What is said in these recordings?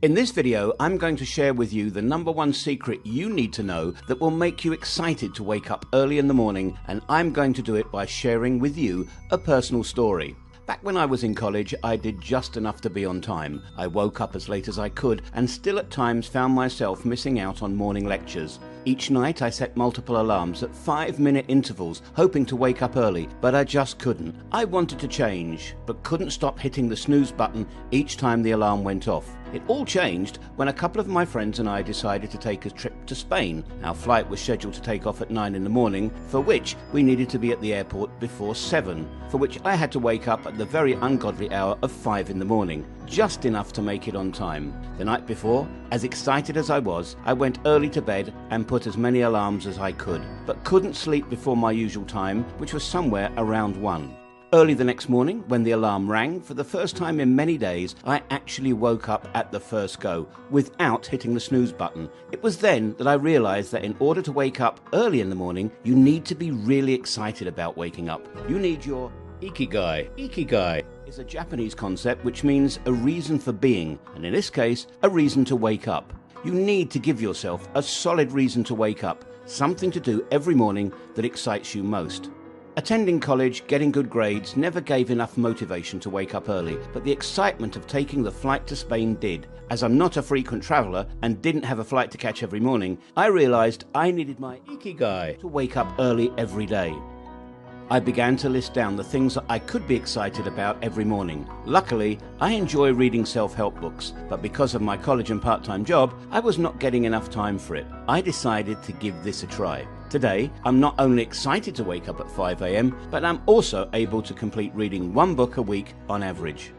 In this video, I'm going to share with you the #1 secret you need to know that will make you excited to wake up early in the morning, and I'm going to do it by sharing with you a personal story. Back when I was in college, I did just enough to be on time. I woke up as late as I could and still at times found myself missing out on morning lectures. Each night I set multiple alarms at 5-minute intervals, hoping to wake up early, but I just couldn't. I wanted to change, but couldn't stop hitting the snooze button each time the alarm went off. It all changed when a couple of my friends and I decided to take a trip to Spain. Our flight was scheduled to take off at 9 in the morning, for which we needed to be at the airport before 7, for which I had to wake up at the very ungodly hour of 5 in the morning, just enough to make it on time. The night before, as excited as I was, I went early to bed and put as many alarms as I could, but couldn't sleep before my usual time, which was somewhere around 1. Early the next morning, when the alarm rang, for the first time in many days, I actually woke up at the first go, without hitting the snooze button. It was then that I realized that in order to wake up early in the morning, you need to be really excited about waking up. You need your Ikigai. Ikigai is a Japanese concept which means a reason for being, and in this case, a reason to wake up. You need to give yourself a solid reason to wake up, something to do every morning that excites you most. Attending college, getting good grades never gave enough motivation to wake up early, but the excitement of taking the flight to Spain did. As I'm not a frequent traveller and didn't have a flight to catch every morning, I realised I needed my Ikigai to wake up early every day. I began to list down the things that I could be excited about every morning. Luckily, I enjoy reading self-help books, but because of my college and part-time job, I was not getting enough time for it. I decided to give this a try. Today, I'm not only excited to wake up at 5 AM, but I'm also able to complete reading 1 book a week on average.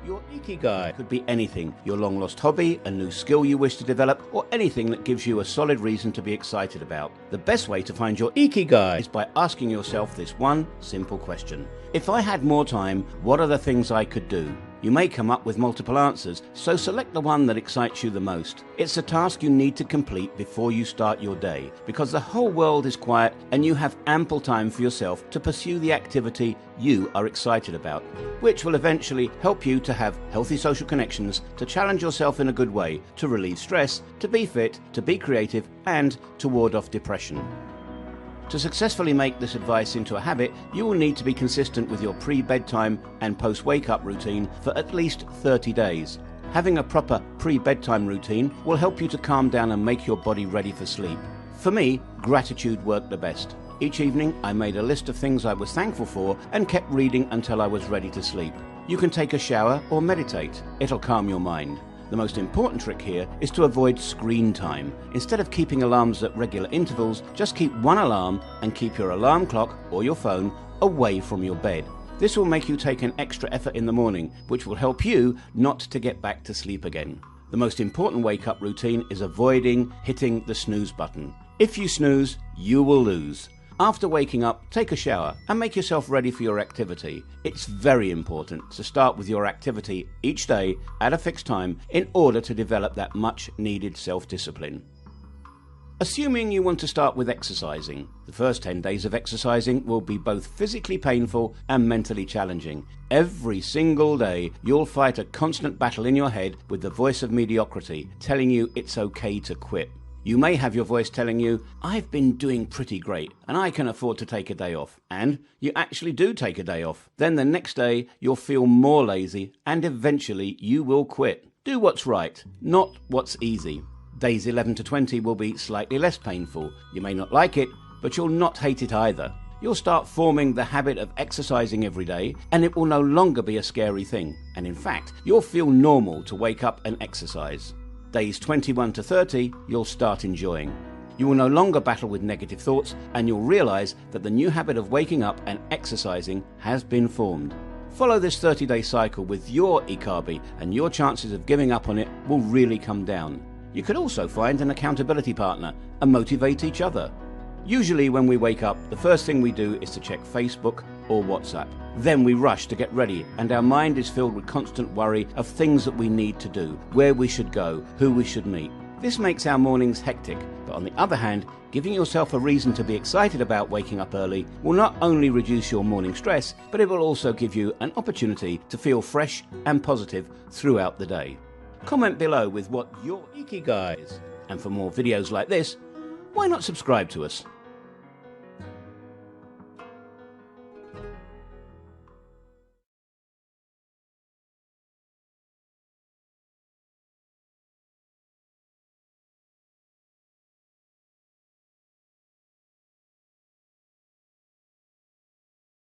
Your Ikigai could be anything: your long-lost hobby, a new skill you wish to develop, or anything that gives you a solid reason to be excited about. The best way to find your Ikigai is by asking yourself this one simple question. If I had more time, what are the things I could do? You may come up with multiple answers, so select the one that excites you the most. It's a task you need to complete before you start your day, because the whole world is quiet and you have ample time for yourself to pursue the activity you are excited about, which will eventually help you to have healthy social connections, to challenge yourself in a good way, to relieve stress, to be fit, to be creative, and to ward off depression. To successfully make this advice into a habit, you will need to be consistent with your pre-bedtime and post-wake-up routine for at least 30 days. Having a proper pre-bedtime routine will help you to calm down and make your body ready for sleep. For me, gratitude worked the best. Each evening, I made a list of things I was thankful for and kept reading until I was ready to sleep. You can take a shower or meditate. It'll calm your mind. The most important trick here is to avoid screen time. Instead of keeping alarms at regular intervals, just keep 1 alarm and keep your alarm clock or your phone away from your bed. This will make you take an extra effort in the morning, which will help you not to get back to sleep again. The most important wake-up routine is avoiding hitting the snooze button. If you snooze, you will lose. After waking up, take a shower and make yourself ready for your activity. It's very important to start with your activity each day at a fixed time in order to develop that much needed self-discipline. Assuming you want to start with exercising, the first 10 days of exercising will be both physically painful and mentally challenging. Every single day, you'll fight a constant battle in your head with the voice of mediocrity telling you it's okay to quit. You may have your voice telling you, I've been doing pretty great and I can afford to take a day off. And you actually do take a day off. Then the next day you'll feel more lazy and eventually you will quit. Do what's right, not what's easy. Days 11 to 20 will be slightly less painful. You may not like it, but you'll not hate it either. You'll start forming the habit of exercising every day and it will no longer be a scary thing. And in fact, you'll feel normal to wake up and exercise. Days 21 to 30, you'll start enjoying. You will no longer battle with negative thoughts and you'll realize that the new habit of waking up and exercising has been formed. Follow this 30-day cycle with your Ikigai and your chances of giving up on it will really come down. You could also find an accountability partner and motivate each other. Usually when we wake up, the first thing we do is to check Facebook or WhatsApp. Then we rush to get ready and our mind is filled with constant worry of things that we need to do, where we should go, who we should meet. This makes our mornings hectic, but on the other hand, giving yourself a reason to be excited about waking up early will not only reduce your morning stress, but it will also give you an opportunity to feel fresh and positive throughout the day. Comment below with what your ikigai is. And for more videos like this, why not subscribe to us?